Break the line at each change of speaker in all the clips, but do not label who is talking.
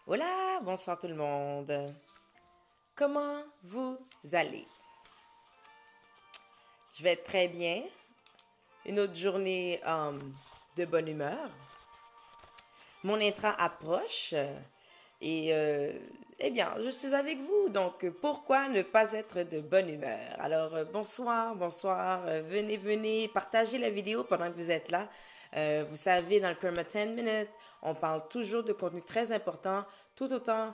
Hola, bonsoir tout le monde. Comment vous allez? Je vais très bien. Une autre journée de bonne humeur. Mon intrant approche et eh bien, je suis avec vous. Donc, pourquoi ne pas être de bonne humeur? Alors, bonsoir, bonsoir. Venez, venez, partagez la vidéo pendant que vous êtes là. Vous savez, dans le Kerma 10 Minutes, on parle toujours de contenu très important, tout autant,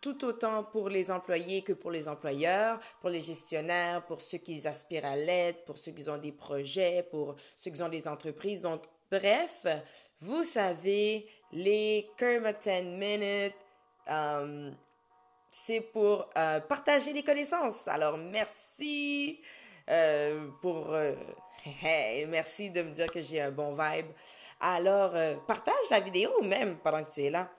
tout autant pour les employés que pour les employeurs, pour les gestionnaires, pour ceux qui aspirent à l'aide, pour ceux qui ont des projets, pour ceux qui ont des entreprises. Donc, bref, vous savez, les Kerma 10 Minutes, euh, c'est pour partager les connaissances. Alors, merci pour... hey, merci de me dire que j'ai un bon vibe. Alors, partage la vidéo même pendant que tu es là.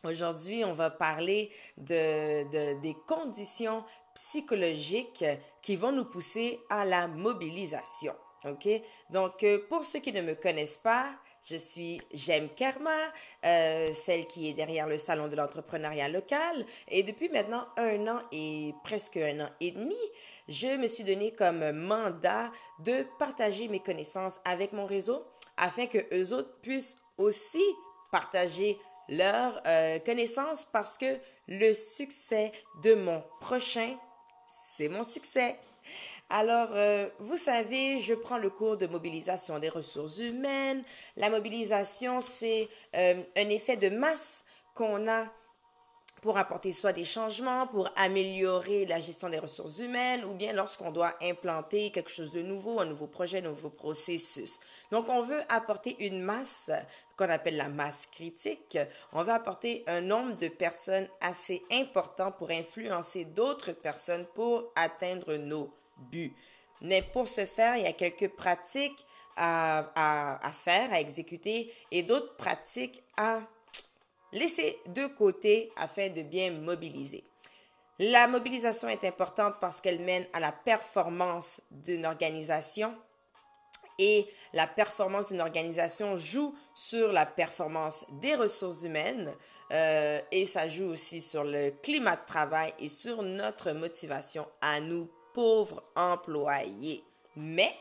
Aujourd'hui, on va parler des conditions psychologiques qui vont nous pousser à la mobilisation. OK? Donc, pour ceux qui ne me connaissent pas, je suis Jem Karma, celle qui est derrière le Salon de l'entrepreneuriat local. Et depuis maintenant 1 an et presque 1 an et demi, je me suis donné comme mandat de partager mes connaissances avec mon réseau afin que eux autres puissent aussi partager leurs connaissances parce que le succès de mon prochain, c'est mon succès. Alors, vous savez, je prends le cours de mobilisation des ressources humaines. La mobilisation, c'est un effet de masse qu'on a pour apporter soit des changements, pour améliorer la gestion des ressources humaines, ou bien lorsqu'on doit implanter quelque chose de nouveau, un nouveau projet, un nouveau processus. Donc, on veut apporter une masse qu'on appelle la masse critique. On veut apporter un nombre de personnes assez important pour influencer d'autres personnes pour atteindre nos buts. Mais pour ce faire, il y a quelques pratiques à faire, à exécuter, et d'autres pratiques à laisser de côté afin de bien mobiliser. La mobilisation est importante parce qu'elle mène à la performance d'une organisation et la performance d'une organisation joue sur la performance des ressources humaines et ça joue aussi sur le climat de travail et sur notre motivation à nous, pauvres employés. Mais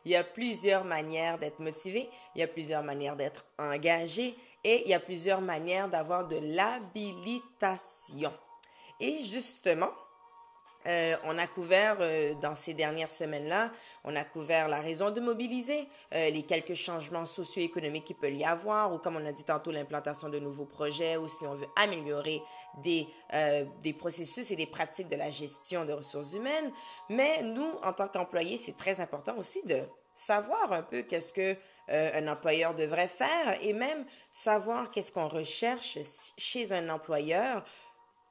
il y a plusieurs manières d'être motivé, il y a plusieurs manières d'être engagé et il y a plusieurs manières d'avoir de l'habilitation. Et justement, on a couvert dans ces dernières semaines-là, on a couvert la raison de mobiliser, les quelques changements socio-économiques qu'il peut y avoir, ou comme on a dit tantôt, l'implantation de nouveaux projets, ou si on veut améliorer des processus et des pratiques de la gestion de ressources humaines. Mais nous, en tant qu'employés, c'est très important aussi de savoir un peu qu'est-ce que un employeur devrait faire et même savoir qu'est-ce qu'on recherche chez un employeur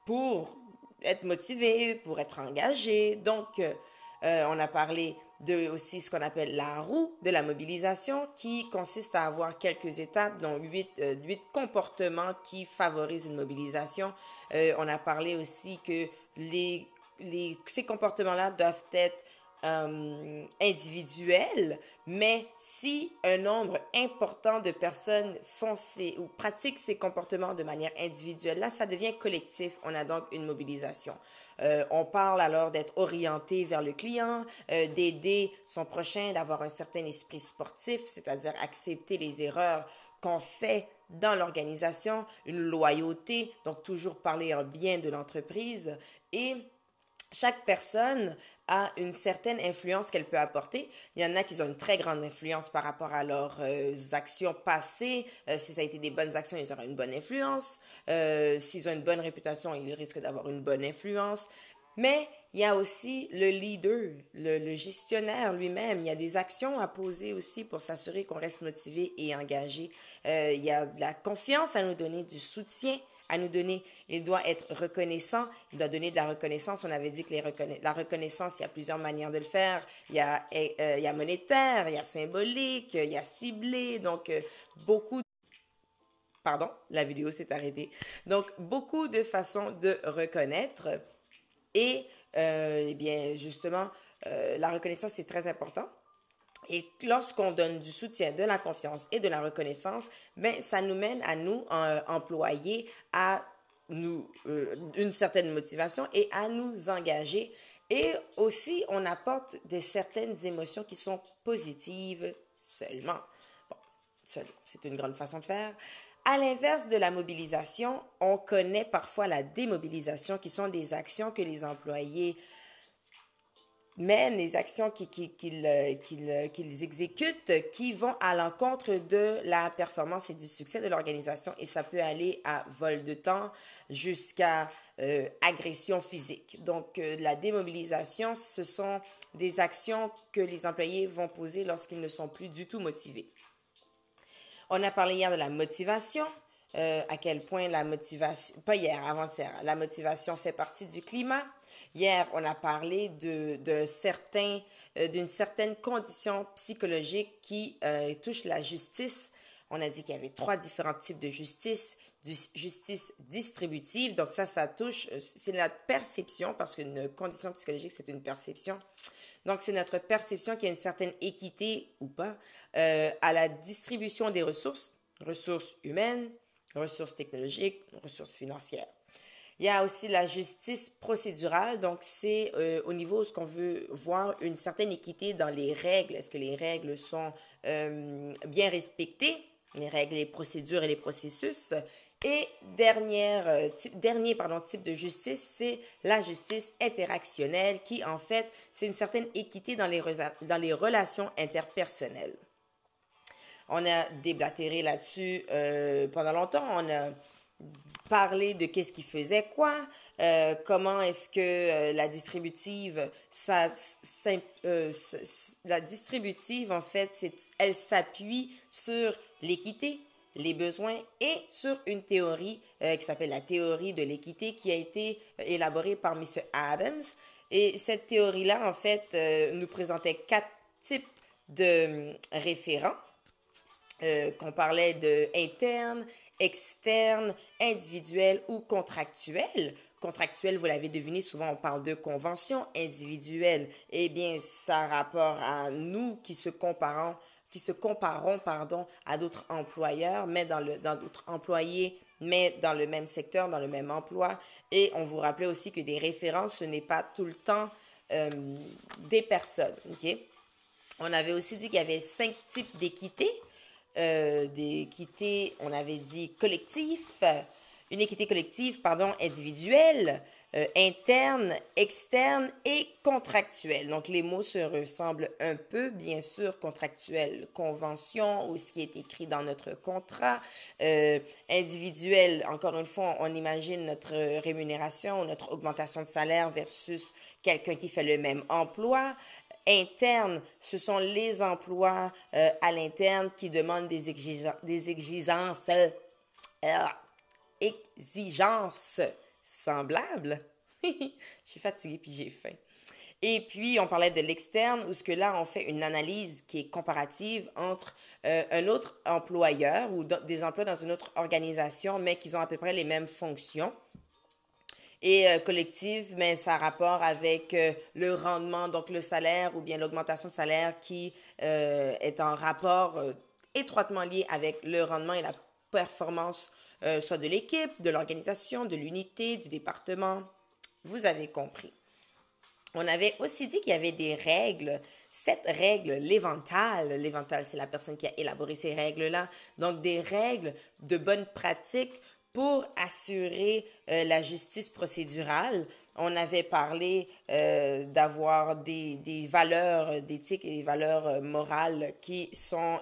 pour être motivé, pour être engagé. Donc, on a parlé de aussi ce qu'on appelle la roue de la mobilisation qui consiste à avoir quelques étapes, dont huit comportements qui favorisent une mobilisation. On a parlé aussi que ces comportements-là doivent être individuel, mais si un nombre important de personnes font ou pratiquent ces comportements de manière individuelle, là, ça devient collectif. On a donc une mobilisation. On parle alors d'être orienté vers le client, d'aider son prochain, d'avoir un certain esprit sportif, c'est-à-dire accepter les erreurs qu'on fait dans l'organisation, une loyauté, donc toujours parler en bien de l'entreprise et chaque personne a une certaine influence qu'elle peut apporter. Il y en a qui ont une très grande influence par rapport à leurs actions passées. Si ça a été des bonnes actions, ils auront une bonne influence. S'ils ont une bonne réputation, ils risquent d'avoir une bonne influence. Mais il y a aussi le leader, le gestionnaire lui-même. Il y a des actions à poser aussi pour s'assurer qu'on reste motivé et engagé. Il y a de la confiance à nous donner, du soutien à nous donner. Il doit être reconnaissant. Il doit donner de la reconnaissance. On avait dit que la reconnaissance, il y a plusieurs manières de le faire. Il y a monétaire, il y a symbolique, il y a ciblé. Donc, beaucoup... Pardon, la vidéo s'est arrêtée. Donc, beaucoup de façons de reconnaître. Et, eh bien, justement, la reconnaissance, c'est très important. Et lorsqu'on donne du soutien, de la confiance et de la reconnaissance, ben, ça nous mène à nous, employés, à une certaine motivation et à nous engager. Et aussi, on apporte certaines émotions qui sont positives seulement. Bon, seulement, c'est une grande façon de faire. À l'inverse de la mobilisation, on connaît parfois la démobilisation, qui sont des actions que les employés mènent, les actions qu'ils exécutent qui vont à l'encontre de la performance et du succès de l'organisation. Et ça peut aller à vol de temps jusqu'à agression physique. Donc, la démobilisation, ce sont des actions que les employés vont poser lorsqu'ils ne sont plus du tout motivés. On a parlé hier de la motivation, à quel point la motivation, pas hier, avant-hier, la motivation fait partie du climat. Hier, on a parlé d'une certaine condition psychologique qui touche la justice. On a dit qu'il y avait 3 différents types de justice. Justice distributive, donc ça touche, c'est notre perception, parce qu'une condition psychologique, c'est une perception. Donc, c'est notre perception qu'il y a une certaine équité ou pas à la distribution des ressources humaines, ressources technologiques, ressources financières. Il y a aussi la justice procédurale, donc c'est au niveau où ce qu'on veut voir une certaine équité dans les règles. Est-ce que les règles sont bien respectées, les règles, les procédures et les processus? Et dernier type de justice, c'est la justice interactionnelle qui, en fait, c'est une certaine équité dans les relations interpersonnelles. On a déblatéré là-dessus pendant longtemps. On a parlé de qu'est-ce qui faisait quoi, comment est-ce que la distributive, la distributive, en fait, elle s'appuie sur l'équité, les besoins et sur une théorie qui s'appelle la théorie de l'équité qui a été élaborée par M. Adams. Et cette théorie-là, en fait, nous présentait 4 types de référents qu'on parlait de interne, externe, individuel ou contractuel. Contractuel, vous l'avez deviné, souvent on parle de convention. Individuelle, eh bien, ça a rapport à nous qui se comparons à d'autres employeurs, mais dans d'autres employés, mais dans le même secteur, dans le même emploi. Et on vous rappelait aussi que des références, ce n'est pas tout le temps des personnes. OK? On avait aussi dit qu'il y avait 5 types d'équité. D'équité, on avait dit collectif, une équité collective, individuelle, interne, externe et contractuelle. Donc, les mots se ressemblent un peu, bien sûr, contractuel, convention ou ce qui est écrit dans notre contrat. Individuel, encore une fois, on imagine notre rémunération, notre augmentation de salaire versus quelqu'un qui fait le même emploi. Interne, ce sont les emplois à l'interne qui demandent des exigences semblables. Je suis fatiguée puis j'ai faim. Et puis, on parlait de l'externe, où ce que là, on fait une analyse qui est comparative entre un autre employeur ou des emplois dans une autre organisation, mais qui ont à peu près les mêmes fonctions. Et collective, mais ça a rapport avec le rendement, donc le salaire ou bien l'augmentation de salaire qui est en rapport étroitement lié avec le rendement et la performance soit de l'équipe, de l'organisation, de l'unité, du département. Vous avez compris. On avait aussi dit qu'il y avait des règles, 7 règles, l'éventail. L'éventail, c'est la personne qui a élaboré ces règles-là. Donc, des règles de bonne pratique pour assurer la justice procédurale. On avait parlé d'avoir des valeurs d'éthique et des valeurs morales qui sont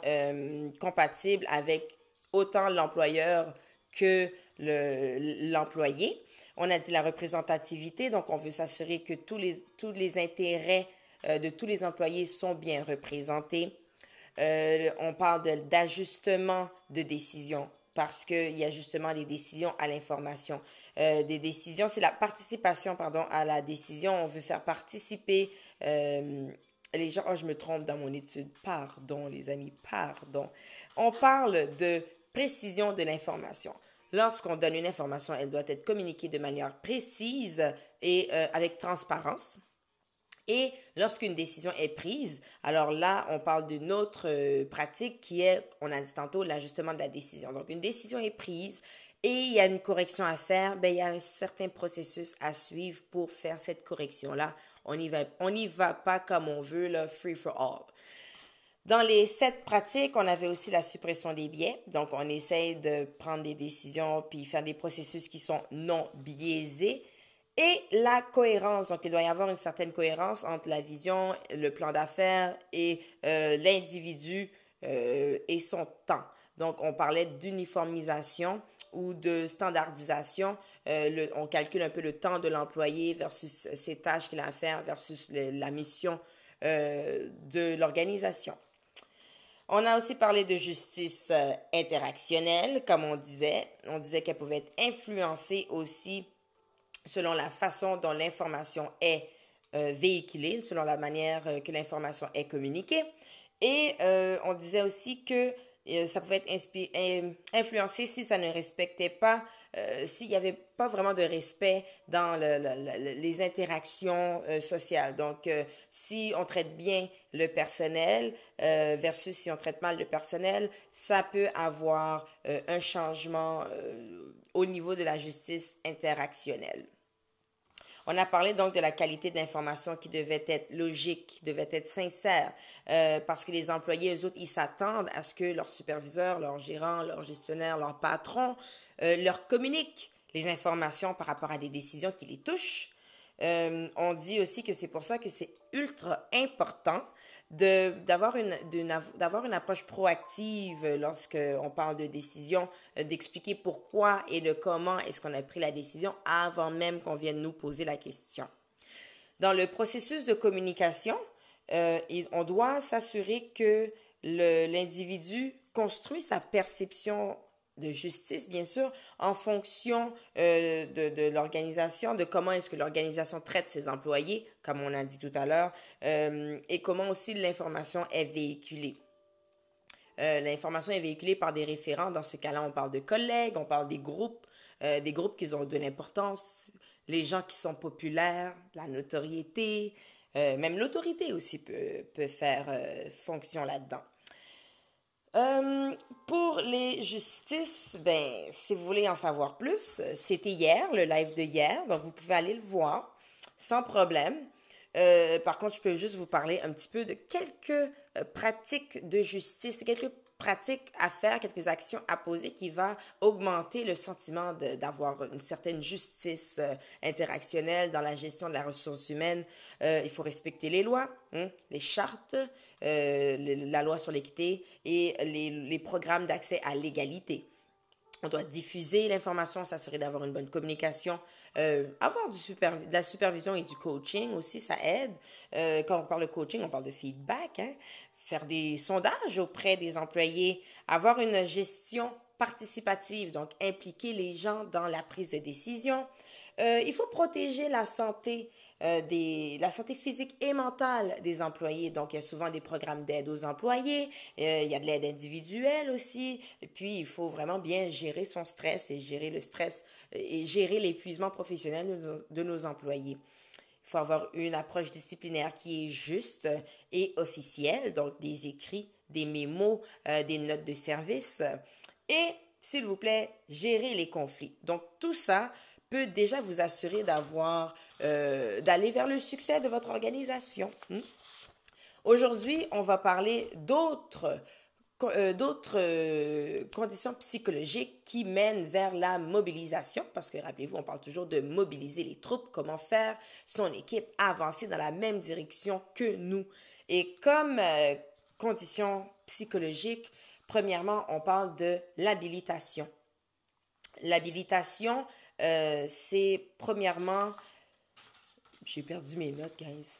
compatibles avec autant l'employeur que l'employé. On a dit la représentativité, donc on veut s'assurer que tous les intérêts de tous les employés sont bien représentés. On parle d'ajustement de décision parce qu'il y a justement des décisions à l'information. Des décisions, c'est la participation, à la décision. On veut faire participer les gens. Oh, je me trompe dans mon étude. Pardon, les amis, pardon. On parle de précision de l'information. Lorsqu'on donne une information, elle doit être communiquée de manière précise et avec transparence. Et lorsqu'une décision est prise, alors là, on parle d'une autre pratique qui est, on a dit tantôt, l'ajustement de la décision. Donc, une décision est prise et il y a une correction à faire, ben, il y a un certain processus à suivre pour faire cette correction-là. On n'y va pas comme on veut, là, free for all. Dans les 7 pratiques, on avait aussi la suppression des biais. Donc, on essaye de prendre des décisions puis faire des processus qui sont non biaisés. Et la cohérence. Donc, il doit y avoir une certaine cohérence entre la vision, le plan d'affaires et l'individu et son temps. Donc, on parlait d'uniformisation ou de standardisation. On calcule un peu le temps de l'employé versus ses tâches qu'il a à faire versus la mission de l'organisation. On a aussi parlé de justice interactionnelle, comme on disait. On disait qu'elle pouvait être influencée aussi selon la façon dont l'information est véhiculée, selon la manière que l'information est communiquée. Et on disait aussi que ça pouvait être influencé si ça ne respectait pas, s'il n'y avait pas vraiment de respect dans les interactions sociales. Donc, si on traite bien le personnel versus si on traite mal le personnel, ça peut avoir un changement au niveau de la justice interactionnelle. On a parlé donc de la qualité de l'information qui devait être logique, qui devait être sincère, parce que les employés, eux autres, ils s'attendent à ce que leur superviseur, leur gérant, leur gestionnaire, leur patron leur communiquent les informations par rapport à des décisions qui les touchent. On dit aussi que c'est pour ça que c'est ultra important d'avoir une approche proactive lorsqu'on parle de décision, d'expliquer pourquoi et de comment est-ce qu'on a pris la décision avant même qu'on vienne nous poser la question. Dans le processus de communication, on doit s'assurer que l'individu construit sa perception de justice, bien sûr, en fonction de l'organisation, de comment est-ce que l'organisation traite ses employés, comme on a dit tout à l'heure, et comment aussi l'information est véhiculée. L'information est véhiculée par des référents. Dans ce cas-là, on parle de collègues, on parle des groupes qui ont de l'importance, les gens qui sont populaires, la notoriété, même l'autorité aussi peut faire fonction là-dedans. Pour les justices, ben, si vous voulez en savoir plus, c'était hier, le live de hier, donc vous pouvez aller le voir sans problème. Par contre, je peux juste vous parler un petit peu de quelques pratiques de justice, quelques pratiques à faire, quelques actions à poser qui va augmenter le sentiment d'avoir une certaine justice interactionnelle dans la gestion de la ressource humaine. Il faut respecter les lois, les chartes, la loi sur l'équité et les programmes d'accès à l'égalité. On doit diffuser l'information, s'assurer d'avoir une bonne communication, avoir de la supervision et du coaching aussi, ça aide. Quand on parle de coaching, on parle de feedback, faire des sondages auprès des employés, avoir une gestion participative, donc impliquer les gens dans la prise de décision. Il faut protéger la santé physique et mentale des employés. Donc, il y a souvent des programmes d'aide aux employés. Il y a de l'aide individuelle aussi. Et puis, il faut vraiment bien gérer son stress et gérer le stress et gérer l'épuisement professionnel de nos employés. Il faut avoir une approche disciplinaire qui est juste et officielle, donc des écrits, des mémos, des notes de service. Et, s'il vous plaît, gérer les conflits. Donc, tout ça peut déjà vous assurer d'aller vers le succès de votre organisation. Aujourd'hui, on va parler d'autres conditions psychologiques qui mènent vers la mobilisation, parce que rappelez-vous, on parle toujours de mobiliser les troupes, comment faire son équipe avancer dans la même direction que nous. Et comme condition psychologique, premièrement, on parle de l'habilitation. L'habilitation, c'est premièrement... J'ai perdu mes notes, guys.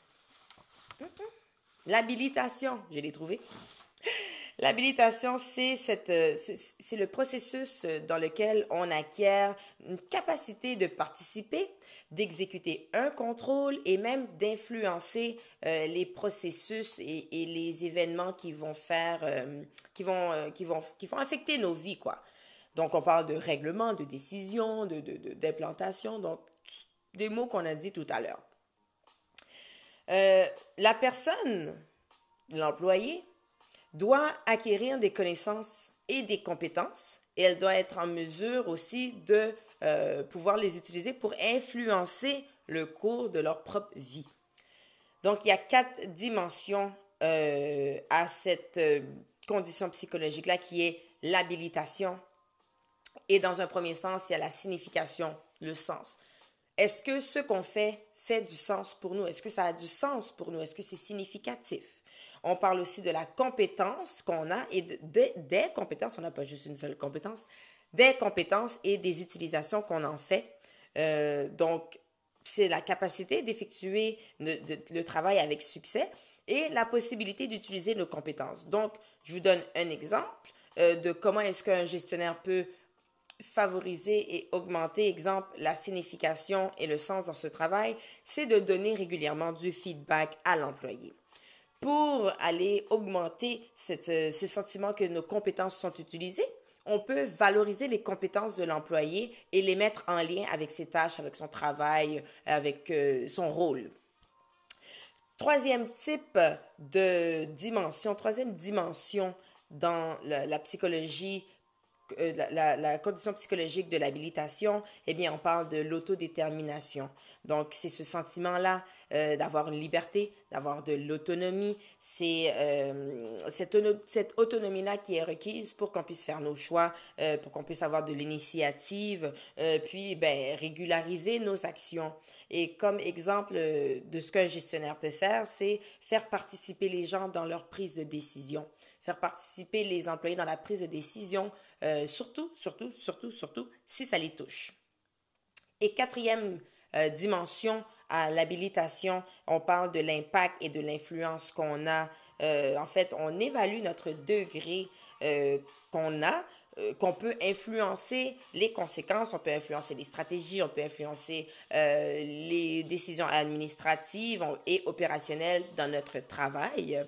L'habilitation, je l'ai trouvé. L'habilitation, c'est le processus dans lequel on acquiert une capacité de participer, d'exécuter un contrôle et même d'influencer les processus et les événements qui vont affecter nos vies, quoi. Donc, on parle de règlement, de décision, d'implantation, donc des mots qu'on a dit tout à l'heure. La personne, l'employé, doit acquérir des connaissances et des compétences et elle doit être en mesure aussi de pouvoir les utiliser pour influencer le cours de leur propre vie. Donc, il y a 4 dimensions à cette condition psychologique-là qui est l'habilitation. Et dans un premier sens, il y a la signification, le sens. Est-ce que ce qu'on fait du sens pour nous? Est-ce que ça a du sens pour nous? Est-ce que c'est significatif? On parle aussi de la compétence qu'on a et des compétences, on n'a pas juste une seule compétence, des compétences et des utilisations qu'on en fait. Donc, c'est la capacité d'effectuer le travail avec succès et la possibilité d'utiliser nos compétences. Donc, je vous donne un exemple de comment est-ce qu'un gestionnaire peut favoriser et augmenter, exemple, la signification et le sens dans ce travail, c'est de donner régulièrement du feedback à l'employé. Pour aller augmenter ce sentiment que nos compétences sont utilisées, on peut valoriser les compétences de l'employé et les mettre en lien avec ses tâches, avec son travail, avec son rôle. Troisième dimension dans la psychologie, la condition psychologique de l'habilitation, eh bien, on parle de l'autodétermination. Donc, c'est ce sentiment-là d'avoir une liberté, d'avoir de l'autonomie. C'est cette autonomie-là qui est requise pour qu'on puisse faire nos choix, pour qu'on puisse avoir de l'initiative, puis régulariser nos actions. Et comme exemple de ce qu'un gestionnaire peut faire, c'est faire participer les gens dans leur prise de décision. Faire participer les employés dans la prise de décision, surtout, si ça les touche. Et quatrième dimension à l'habilitation, on parle de l'impact et de l'influence qu'on a. En fait, on évalue notre degré qu'on a, qu'on peut influencer les conséquences, on peut influencer les stratégies, on peut influencer les décisions administratives et opérationnelles dans notre travail.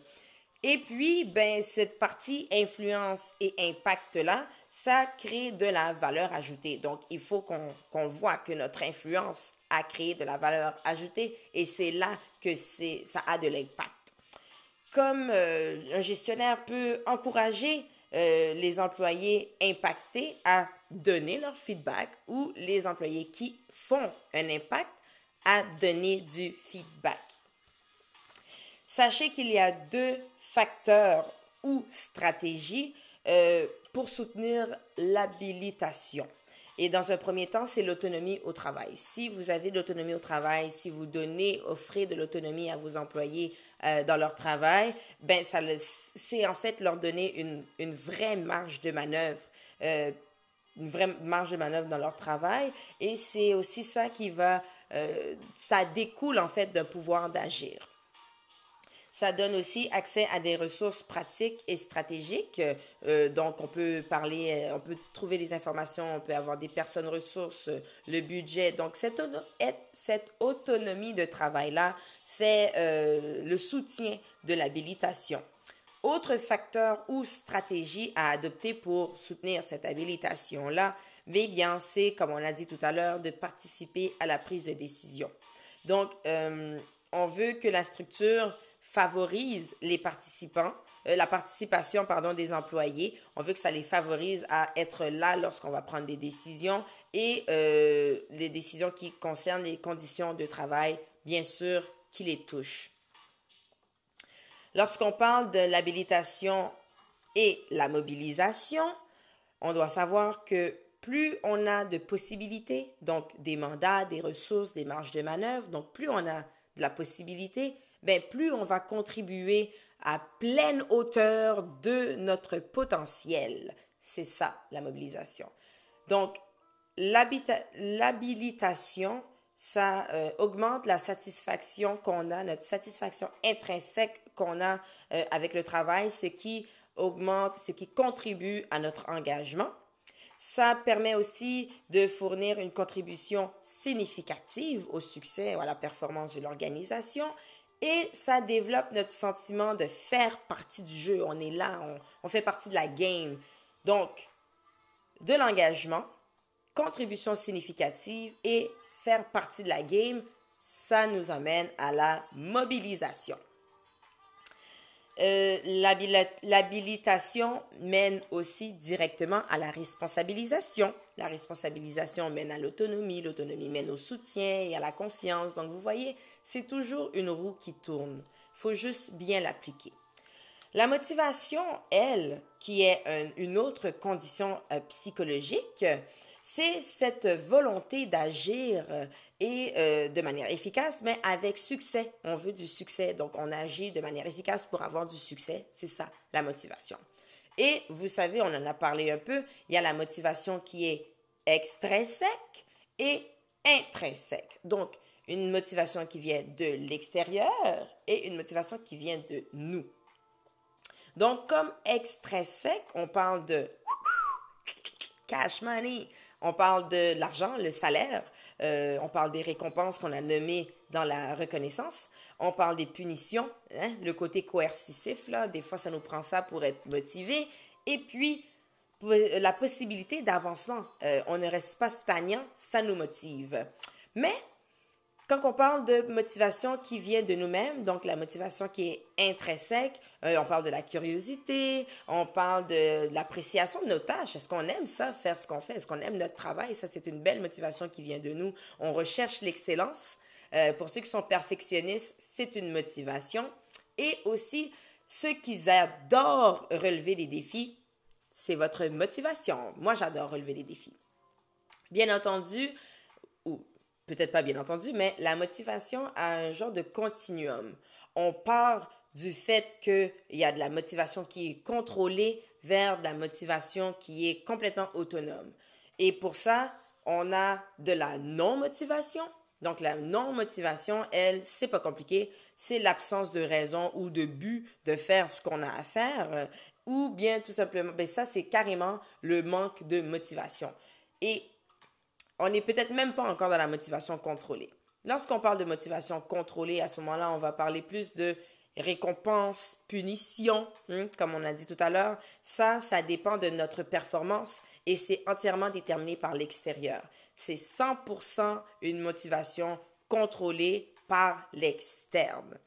Et puis, cette partie influence et impact-là, ça crée de la valeur ajoutée. Donc, il faut qu'on voit que notre influence a créé de la valeur ajoutée et c'est là que ça a de l'impact. Comme un gestionnaire peut encourager les employés impactés à donner leur feedback ou les employés qui font un impact à donner du feedback. Sachez qu'il y a 2 facteurs ou stratégies pour soutenir l'habilitation. Et dans un premier temps, c'est l'autonomie au travail. Si vous avez de l'autonomie au travail, si vous offrez de l'autonomie à vos employés dans leur travail, c'est en fait leur donner une vraie marge de manœuvre, dans leur travail. Et c'est aussi ça ça découle en fait d'un pouvoir d'agir. Ça donne aussi accès à des ressources pratiques et stratégiques. Donc, on peut trouver des informations, on peut avoir des personnes ressources, le budget. Donc, cette autonomie de travail-là fait le soutien de l'habilitation. Autre facteur ou stratégie à adopter pour soutenir cette habilitation-là, c'est, comme on l'a dit tout à l'heure, de participer à la prise de décision. Donc, on veut que la structure favorise la participation des employés. On veut que ça les favorise à être là lorsqu'on va prendre des décisions et les décisions qui concernent les conditions de travail, bien sûr, qui les touchent. Lorsqu'on parle de l'habilitation et la mobilisation, on doit savoir que plus on a de possibilités, donc des mandats, des ressources, des marges de manœuvre, donc plus on a de la possibilité, plus on va contribuer à pleine hauteur de notre potentiel. C'est ça, la mobilisation. Donc, l'habilitation, ça augmente la satisfaction qu'on a, notre satisfaction intrinsèque qu'on a avec le travail, ce qui contribue à notre engagement. Ça permet aussi de fournir une contribution significative au succès ou à la performance de l'organisation. Et ça développe notre sentiment de faire partie du jeu. On est là, on fait partie de la game. Donc, de l'engagement, contribution significative et faire partie de la game, ça nous amène à la mobilisation. L'habilitation mène aussi directement à la responsabilisation. La responsabilisation mène à l'autonomie, l'autonomie mène au soutien et à la confiance. Donc, vous voyez, c'est toujours une roue qui tourne. Il faut juste bien l'appliquer. La motivation, elle, qui est une autre condition psychologique, c'est cette volonté d'agir et de manière efficace, mais avec succès. On veut du succès, donc on agit de manière efficace pour avoir du succès. C'est ça, la motivation. Et vous savez, on en a parlé un peu, il y a la motivation qui est extrinsèque et intrinsèque. Donc, une motivation qui vient de l'extérieur et une motivation qui vient de nous. Donc, comme extrinsèque, on parle de cash money, on parle de l'argent, le salaire, on parle des récompenses qu'on a nommées dans la reconnaissance, on parle des punitions, hein, le côté coercitif, là, des fois ça nous prend ça pour être motivé, et puis la possibilité d'avancement, on ne reste pas stagnant, ça nous motive. Mais quand on parle de motivation qui vient de nous-mêmes, donc la motivation qui est intrinsèque, on parle de la curiosité, on parle de l'appréciation de nos tâches. Est-ce qu'on aime ça, faire ce qu'on fait? Est-ce qu'on aime notre travail? Ça, c'est une belle motivation qui vient de nous. On recherche l'excellence. Pour ceux qui sont perfectionnistes, c'est une motivation. Et aussi, ceux qui adorent relever des défis, c'est votre motivation. Moi, j'adore relever des défis. Bien entendu, ou peut-être pas bien entendu, mais la motivation a un genre de continuum. On part du fait qu'il y a de la motivation qui est contrôlée vers de la motivation qui est complètement autonome. Et pour ça, on a de la non-motivation. Donc, la non-motivation, elle, c'est pas compliqué. C'est l'absence de raison ou de but de faire ce qu'on a à faire. Ou bien, tout simplement, ben ça, c'est carrément le manque de motivation. Et on n'est peut-être même pas encore dans la motivation contrôlée. Lorsqu'on parle de motivation contrôlée, à ce moment-là, on va parler plus de récompense, punition, comme on a dit tout à l'heure. Ça dépend de notre performance et c'est entièrement déterminé par l'extérieur. C'est 100% une motivation contrôlée par l'externe.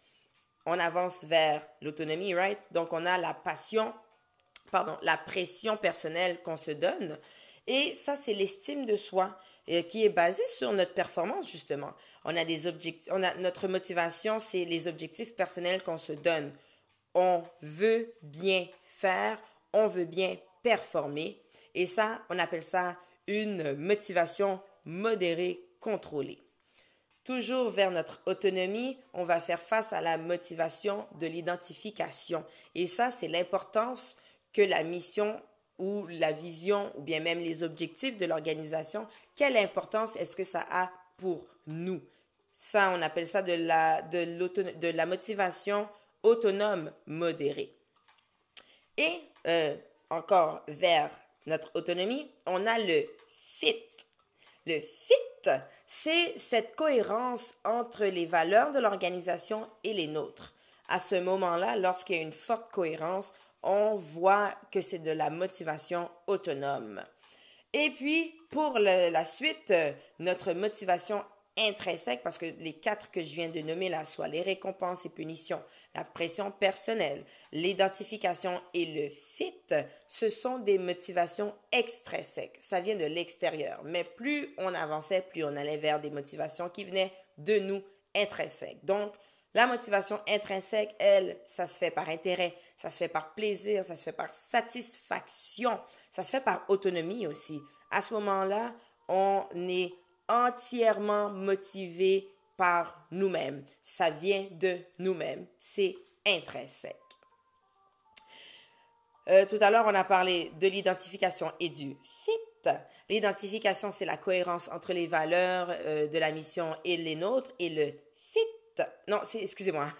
On avance vers l'autonomie, right? Donc, on a la pression personnelle qu'on se donne. Et ça, c'est l'estime de soi qui est basée sur notre performance, justement. On a des objectifs, notre motivation, c'est les objectifs personnels qu'on se donne. On veut bien faire, on veut bien performer. Et ça, on appelle ça une motivation modérée, contrôlée. Toujours vers notre autonomie, on va faire face à la motivation de l'identification. Et ça, c'est l'importance que la mission ou la vision ou bien même les objectifs de l'organisation, quelle importance est-ce que ça a pour nous? Ça, on appelle ça de la motivation autonome modérée. Et encore vers notre autonomie, on a le fit. Le fit, c'est cette cohérence entre les valeurs de l'organisation et les nôtres. À ce moment-là, lorsqu'il y a une forte cohérence, on voit que c'est de la motivation autonome. Et puis, pour la suite, notre motivation intrinsèque, parce que les 4 que je viens de nommer là, soit les récompenses et punitions, la pression personnelle, l'identification et le fit, ce sont des motivations extrinsèques. Ça vient de l'extérieur. Mais plus on avançait, plus on allait vers des motivations qui venaient de nous intrinsèques. Donc, la motivation intrinsèque, elle, ça se fait par intérêt, ça se fait par plaisir, ça se fait par satisfaction, ça se fait par autonomie aussi. À ce moment-là, on est entièrement motivé par nous-mêmes. Ça vient de nous-mêmes. C'est intrinsèque. Tout à l'heure, on a parlé de l'identification et du fit. L'identification, c'est la cohérence entre les valeurs de la mission et les nôtres. Et le fit, non, excusez-moi.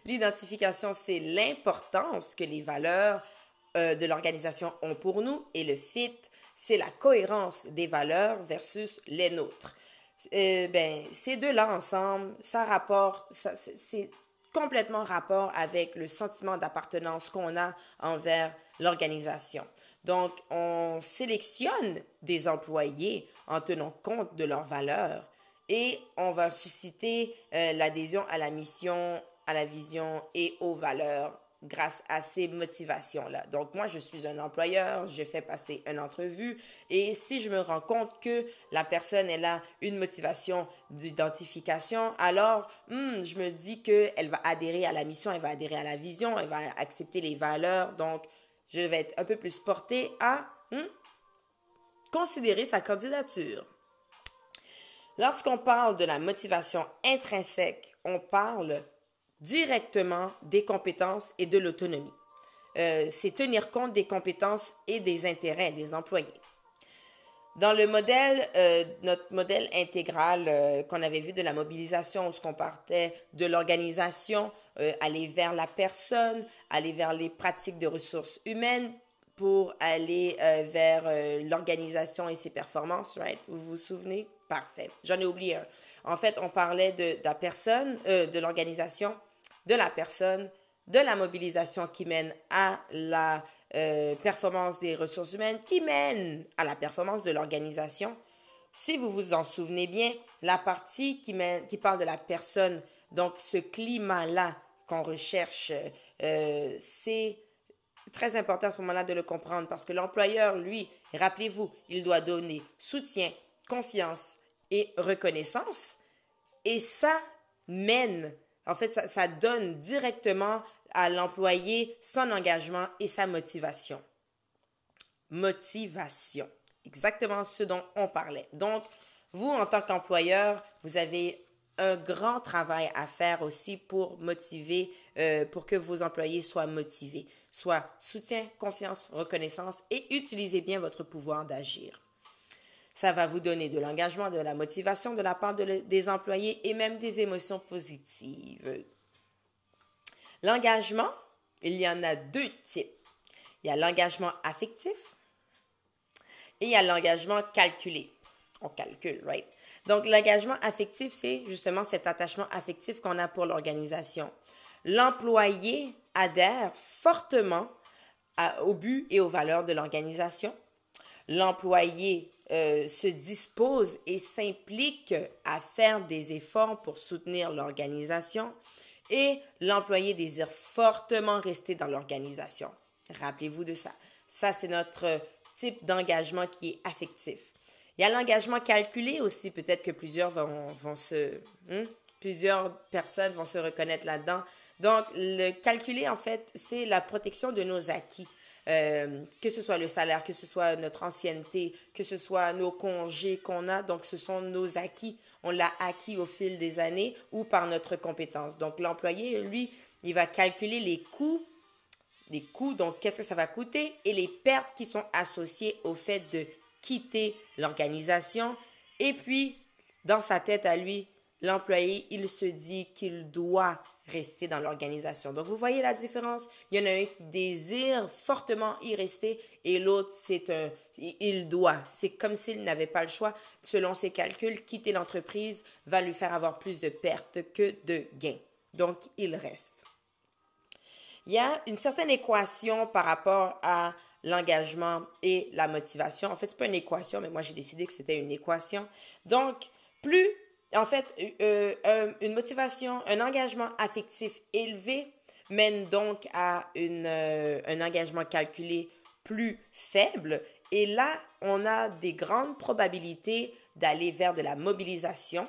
L'identification, c'est l'importance que les valeurs de l'organisation ont pour nous. Et le fit, c'est la cohérence des valeurs versus les nôtres. Ces deux-là ensemble, c'est complètement rapport avec le sentiment d'appartenance qu'on a envers l'organisation. Donc, on sélectionne des employés en tenant compte de leurs valeurs et on va susciter l'adhésion à la mission, à la vision et aux valeurs grâce à ces motivations-là. Donc, moi, je suis un employeur, je fais passer une entrevue et si je me rends compte que la personne, elle a une motivation d'identification, alors je me dis qu'elle va adhérer à la mission, elle va adhérer à la vision, elle va accepter les valeurs. Donc, je vais être un peu plus portée à considérer sa candidature. Lorsqu'on parle de la motivation intrinsèque, on parle directement des compétences et de l'autonomie. C'est tenir compte des compétences et des intérêts des employés. Dans le modèle, notre modèle intégral qu'on avait vu de la mobilisation, où ce qu'on partait de l'organisation, aller vers la personne, aller vers les pratiques de ressources humaines pour aller vers l'organisation et ses performances, right? Vous vous souvenez? Parfait. J'en ai oublié un. En fait, on parlait de la personne, de l'organisation, de la personne, de la mobilisation qui mène à la performance des ressources humaines, qui mène à la performance de l'organisation. Si vous vous en souvenez bien, la partie qui parle de la personne, donc ce climat-là qu'on recherche, c'est très important à ce moment-là de le comprendre parce que l'employeur, lui, rappelez-vous, il doit donner soutien, confiance et reconnaissance. Et ça mène, en fait, ça donne directement à l'employé son engagement et sa motivation. Motivation, exactement ce dont on parlait. Donc, vous, en tant qu'employeur, vous avez un grand travail à faire aussi pour motiver, pour que vos employés soient motivés. Soit soutien, confiance, reconnaissance et utilisez bien votre pouvoir d'agir. Ça va vous donner de l'engagement, de la motivation de la part des employés et même des émotions positives. L'engagement, il y en a deux types. Il y a l'engagement affectif et il y a l'engagement calculé. On calcule, right? Donc, l'engagement affectif, c'est justement cet attachement affectif qu'on a pour l'organisation. L'employé adhère fortement au but et aux valeurs de l'organisation. L'employé se dispose et s'implique à faire des efforts pour soutenir l'organisation et l'employé désire fortement rester dans l'organisation. Rappelez-vous de ça. Ça, c'est notre type d'engagement qui est affectif. Il y a l'engagement calculé aussi. Peut-être que plusieurs plusieurs personnes vont se reconnaître là-dedans. Donc, le calculé, en fait, c'est la protection de nos acquis. Que ce soit le salaire, que ce soit notre ancienneté, que ce soit nos congés qu'on a. Donc, ce sont nos acquis. On l'a acquis au fil des années ou par notre compétence. Donc, l'employé, lui, il va calculer les coûts, donc qu'est-ce que ça va coûter et les pertes qui sont associées au fait de quitter l'organisation. Et puis, dans sa tête à lui, l'employé, il se dit qu'il doit rester dans l'organisation. Donc, vous voyez la différence? Il y en a un qui désire fortement y rester et l'autre, il doit. C'est comme s'il n'avait pas le choix. Selon ses calculs, quitter l'entreprise va lui faire avoir plus de pertes que de gains. Donc, il reste. Il y a une certaine équation par rapport à l'engagement et la motivation. En fait, c'est pas une équation, mais moi, j'ai décidé que c'était une équation. Donc, une motivation, un engagement affectif élevé mène donc à un engagement calculé plus faible. Et là, on a des grandes probabilités d'aller vers de la mobilisation.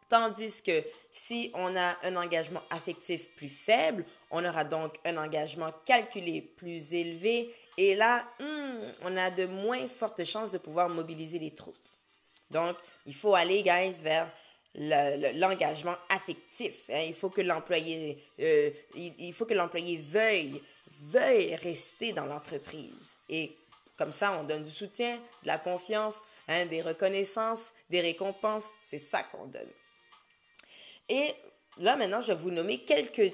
Tandis que si on a un engagement affectif plus faible, on aura donc un engagement calculé plus élevé. Et là, on a de moins fortes chances de pouvoir mobiliser les troupes. Donc, il faut aller, guys, vers l'engagement affectif. Il faut que l'employé veuille rester dans l'entreprise. Et comme ça, on donne du soutien, de la confiance, des reconnaissances, des récompenses. C'est ça qu'on donne. Et là, maintenant, je vais vous nommer quelques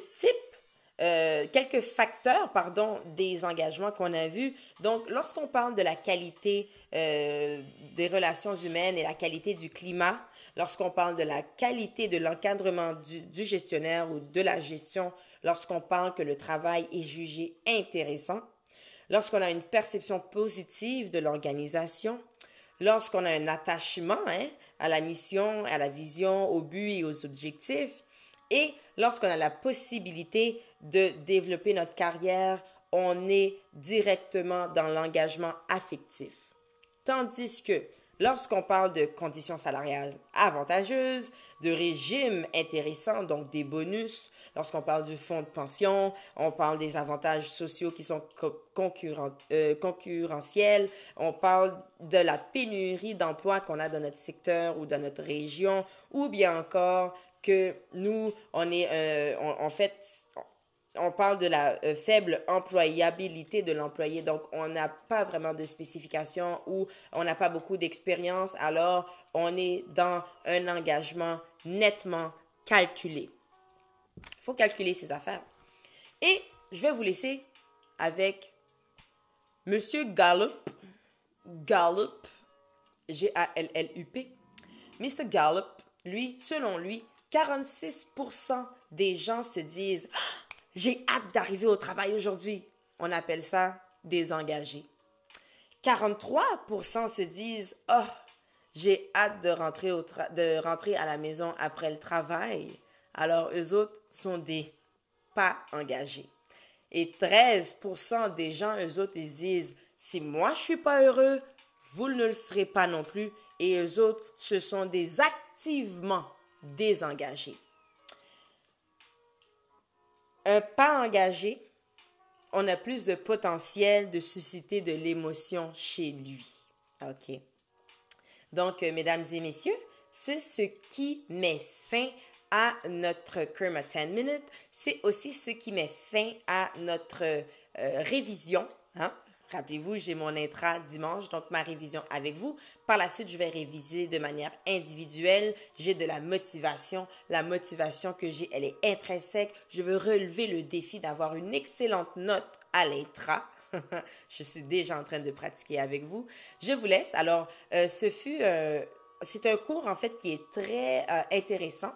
facteurs, des engagements qu'on a vus. Donc, lorsqu'on parle de la qualité des relations humaines et la qualité du climat, lorsqu'on parle de la qualité de l'encadrement du gestionnaire ou de la gestion, lorsqu'on parle que le travail est jugé intéressant, lorsqu'on a une perception positive de l'organisation, lorsqu'on a un attachement à la mission, à la vision, au but et aux objectifs, et lorsqu'on a la possibilité de développer notre carrière, on est directement dans l'engagement affectif. Tandis que lorsqu'on parle de conditions salariales avantageuses, de régimes intéressants, donc des bonus, lorsqu'on parle du fonds de pension, on parle des avantages sociaux qui sont concurrentiels, on parle de la pénurie d'emplois qu'on a dans notre secteur ou dans notre région, ou bien encore que nous, on parle de la faible employabilité de l'employé. Donc, on n'a pas vraiment de spécification ou on n'a pas beaucoup d'expérience. Alors, on est dans un engagement nettement calculé. Il faut calculer ses affaires. Et je vais vous laisser avec Monsieur Gallup. Gallup. G-A-L-L-U-P. Mr. Gallup, lui, selon lui, 46% des gens se disent « J'ai hâte d'arriver au travail aujourd'hui ». On appelle ça désengagé. 43% se disent « Oh, j'ai hâte de rentrer à la maison après le travail ». Alors, eux autres sont des pas engagés. Et 13% des gens, eux autres, ils disent « Si moi, je suis pas heureux, vous ne le serez pas non plus ». Et eux autres, ce sont des activement désengagés. Un pas engagé, on a plus de potentiel de susciter de l'émotion chez lui. OK. Donc, mesdames et messieurs, c'est ce qui met fin à notre Kerma 10 Minutes. C'est aussi ce qui met fin à notre révision. Rappelez-vous, j'ai mon intra dimanche, donc ma révision avec vous. Par la suite, je vais réviser de manière individuelle. J'ai de la motivation. La motivation que j'ai, elle est intrinsèque. Je veux relever le défi d'avoir une excellente note à l'intra. Je suis déjà en train de pratiquer avec vous. Je vous laisse. Alors, c'est un cours, en fait, qui est très intéressant.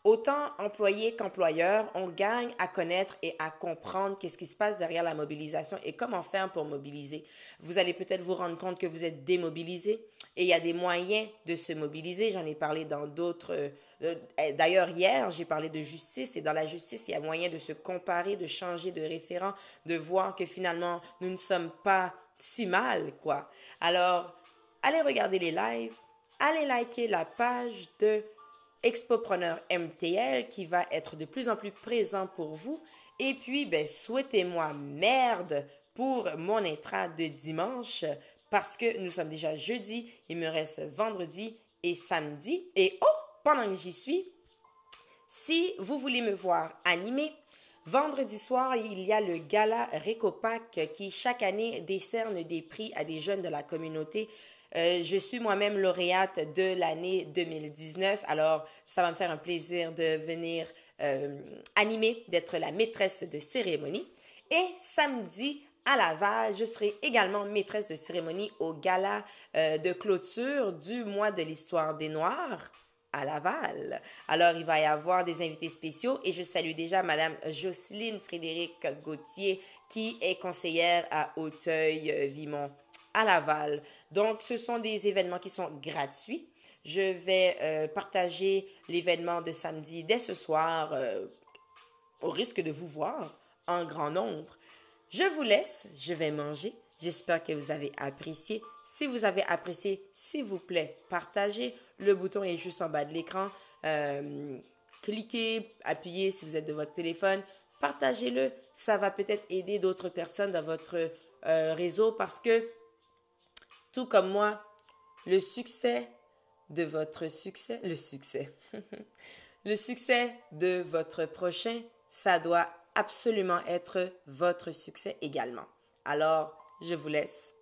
Autant employé qu'employeur, on gagne à connaître et à comprendre qu'est-ce qui se passe derrière la mobilisation et comment faire pour mobiliser. Vous allez peut-être vous rendre compte que vous êtes démobilisé et il y a des moyens de se mobiliser. J'en ai parlé dans d'autres... D'ailleurs, hier, j'ai parlé de justice et dans la justice, il y a moyen de se comparer, de changer de référent, de voir que finalement, nous ne sommes pas si mal, quoi. Alors, allez regarder les lives, allez liker la page de Expopreneur MTL qui va être de plus en plus présent pour vous. Et puis, souhaitez-moi merde pour mon intra de dimanche parce que nous sommes déjà jeudi. Il me reste vendredi et samedi. Et pendant que j'y suis, si vous voulez me voir animer, vendredi soir, il y a le gala Récopac qui chaque année décerne des prix à des jeunes de la communauté. Je suis moi-même lauréate de l'année 2019, alors ça va me faire un plaisir de venir animer, d'être la maîtresse de cérémonie. Et samedi, à Laval, je serai également maîtresse de cérémonie au gala de clôture du mois de l'histoire des Noirs à Laval. Alors, il va y avoir des invités spéciaux et je salue déjà Madame Jocelyne Frédéric Gauthier qui est conseillère à Auteuil-Vimont à Laval. Donc, ce sont des événements qui sont gratuits. Je vais partager l'événement de samedi dès ce soir au risque de vous voir en grand nombre. Je vous laisse, je vais manger. J'espère que vous avez apprécié. Si vous avez apprécié, s'il vous plaît, partagez. Le bouton est juste en bas de l'écran. Cliquez, appuyez si vous êtes de votre téléphone. Partagez-le. Ça va peut-être aider d'autres personnes dans votre réseau parce que tout comme moi, le succès de votre prochain, ça doit absolument être votre succès également. Alors, je vous laisse.